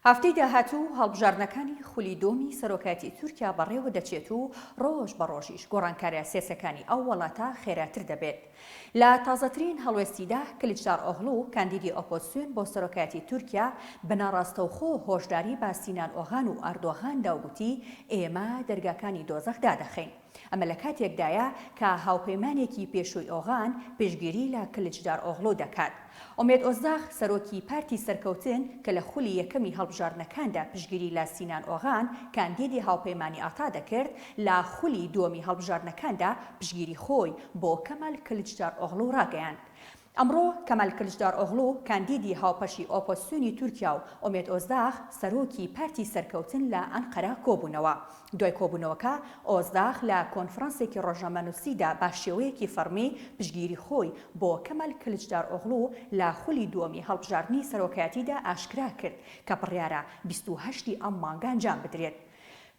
هەفتەی داهاتوو هەڵبژاردنەکانی خولی دۆمی سەرۆکایەتی تورکیا بەڕێوە دەچێت و ڕۆژ بە ڕۆژیش گۆڕانکاریە سیاسەکانی ئەو وڵاتە خێراتر دەبێت. لە تازەترین هەڵوێستیدا کلیچداروغلو کاندیدی ئۆپۆزیسیۆن بۆ سەرۆکایەتی تورکیا بەناڕاستەوخۆ هۆشداری بە سینان ئۆغان و ئەردۆغان داوگوتی ئێمە دەرگاکانی دۆزەخ دادەخەین. ئەمە لە کاتێکدایە کە هاوپەیمانێکی پێشووی ئۆغان پێشگیری لە کلیچداروغلو دەکات. ئومێد ئۆزداغ سەرۆکی پارتی سەرکەوتن کە لە خولی یەکەمی هەڵبژاردنەکاندا پشگیری لە سینان ئۆغان کاندیدی هاوپەیمانی ئاتا دەکرد، لە خولی دووەمی هەڵبژاردنەکاندا پشگیری خۆی بۆ کەمال کلیچداروغلو ڕاگەیاند. ئەمڕۆ کەمال کلیچداروغلو کاندیدی هاوپەشی ئۆپۆزیسیۆنی تورکیا و ئومێد ئۆزداغ سەرۆکی پارتی سەرکەوتن لە ئەنقەرە کۆبوونەوە. دوای کۆبوونەوەکە ئۆزداغ لە کۆنفرانسێکی ڕۆژنامەنووسیدا بە شێوەیەکی فەرمی پشگیری خۆی بۆ کەمال کلیچداروغلو لە خولی دووەمی هەڵبژاردنی سەرۆکایەتیدا ئاشکرا کرد کە بڕیارە 28 ئەم مانگە ئەنجام بدرێت.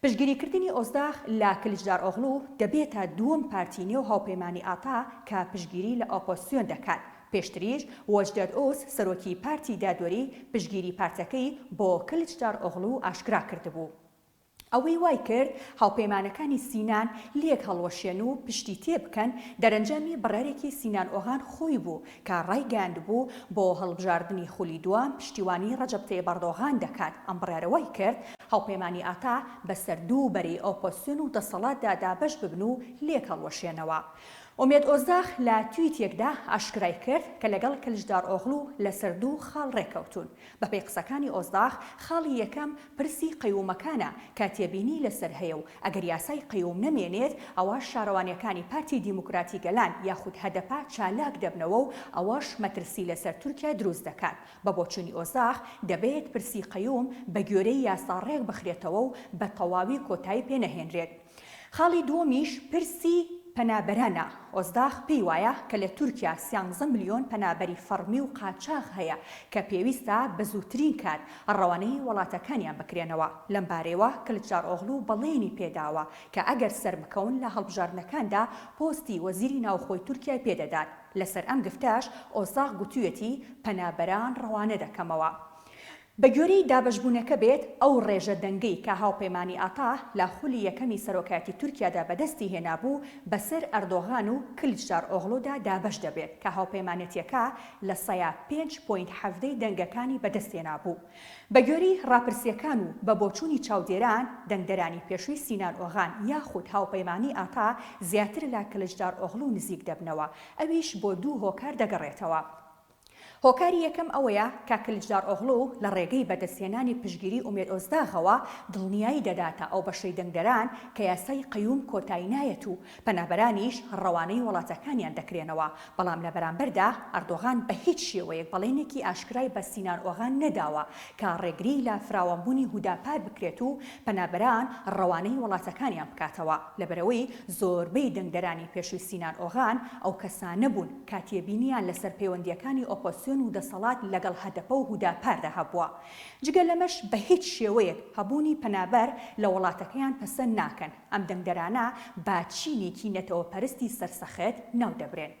پشگیریکردنی ئۆزداغ لە کلیچداروغلو دەبێتە دووەم پارتی نێو هاوپەیمانی ئاتا کە پشگیری لە ئۆپۆزیسیۆن دەکات. پێشتریش وەجدەد ئۆز سەرۆکی پارتی دادوەری پشگیری پارتەکەی بۆ کلیچداروغلو ئاشکرا کردبوو. ئەوەی وای کرد هاوپەیمانەکانی سینان لێک هەڵوەشێن و پشتی تێ بکەن دەرەنجامی بڕارێکی سینان ئۆغان خۆی بوو کە ڕایگەاندبوو بۆ هەڵبژاردننی خولی دووەم پشتیوانی ڕەجەب تەیب ئەردۆغان دەکات. ئەم بڕارەوەی کرد هاوپەیمانی ئاتا بەسەر دوو بەرەی ئۆپۆزیسیۆن و دەسەڵاتدا دابەش ببن و لێک هەڵوەشێنەوە. ئومێد ئۆزداغ لە تویتێکدا ئاشکرای کرد کە لەگەڵ کلیچداروغلو لەسەر دوو خاڵ ڕێکەوتون. بەپێی قسەکانی ئۆزداغ خاڵی یەکەم پرسی قەیومەکانە کە تێبینی لەسەر هەیە و ئەگەر یاسای قەیوم نەمێنێت ئەوە شارەوانیەکانی پارتی دیموکراتی گەلان یاخود هەدەپا چالاک دەبنەوە و ئەوەش مەترسی لەسەر تورکیا دروست دەکات. بە بۆچوونی ئۆزداغ دەبێت پرسی قەیوم بە گوێرەی یاسا ڕێک بخرێتەوە و بە تەواوی کۆتایی پێنەهێنرێت. خاڵی دووەمیش پرسی پەنابەرانە. ئۆزداغ پێی وایە کە لە تورکیا 13 ملیۆن پەنابەری فەرمی و قاچاغ هەیە کە پێویستە بە زووترین کات ڕەوانەی وڵاتەکانیان بکرێنەوە. لەم بارەیەوە کلیچداروغلو بەڵێنی پێداوە کە ئەگەر سەربکەون لە هەڵبژاردنەکاندا پۆستی وەزیری ناوخۆی تورکیا پێدەدات. لەسەر ئەم گفتاش ئۆزداغ گوتوویەتی پەنابەران ڕەوانە دەکەمەوە. بە گوێرەی دابەشبوونەکە بێت ئەو ڕێژە دەنگەی کە هاوپەیمانی ئاتا لە خولی یەکەمی سەرۆکایەتی تورکیادا بەدەستی هێنابوو بەسەر ئەردۆغان و کلیچداروغلودا دابەش دەبێت کە هاوپەیمانەتیەکە لە سەیە 5.7 دەنگەکانی بەدەستێنابوو. بە گوێرەی ڕاپرسیەکان و بە بۆچوونی چاودێران دەنگدەرانی پێشووی سینان ئۆغان یاخود هاوپەیمانی ئاتا زیاتر لە کلیچداروغلو نزیک دەبنەوە. ئەویش بۆ دوو هۆکار دەگەڕێتەوە. هۆکاری یەکەم ئەوەیە کە کلیچداروغلو لە ڕێگەی بەدەستهێنانی پشگیری ئومێد ئۆزداغەوە دڵنیایی دەداتە ئەو بەشەی دەنگدەران کە یاسای قەیوم کۆتایی نایەت و پەنابەرانیش ڕەوانەی وڵاتەکانیان دەکرێنەوە. بەڵام لە بەرامبەردا ئەردۆغان بە هیچ شێوەیەک بەڵێنێکی ئاشکرای بە سینان ئۆغان نەداوە کە ڕێگری لە فراوانبوونی هوداپار بکرێت و پەنابەران ڕەوانەی وڵاتەکانیان بکاتەوە. لەبەرەوەی زۆربەی دەنگدەرانی پێشووی سینان ئۆغان ئەو کەسانە بوون کە تێبینیان لەسەر پەیوەندیەکانی ئۆپۆزیسیۆن و دەسەڵات لەگەڵ هەدەپە و هوداپاردا هەبووە. جگە لەمەش بە هیچ شێوەیەک هەبوونی پەنابەر لە وڵاتەکەیان پەسەند ناکەن. ئەم دەنگدەرانە با چینێکی نەتەوە پەرستی سەرسەخت ناو دەبرێن.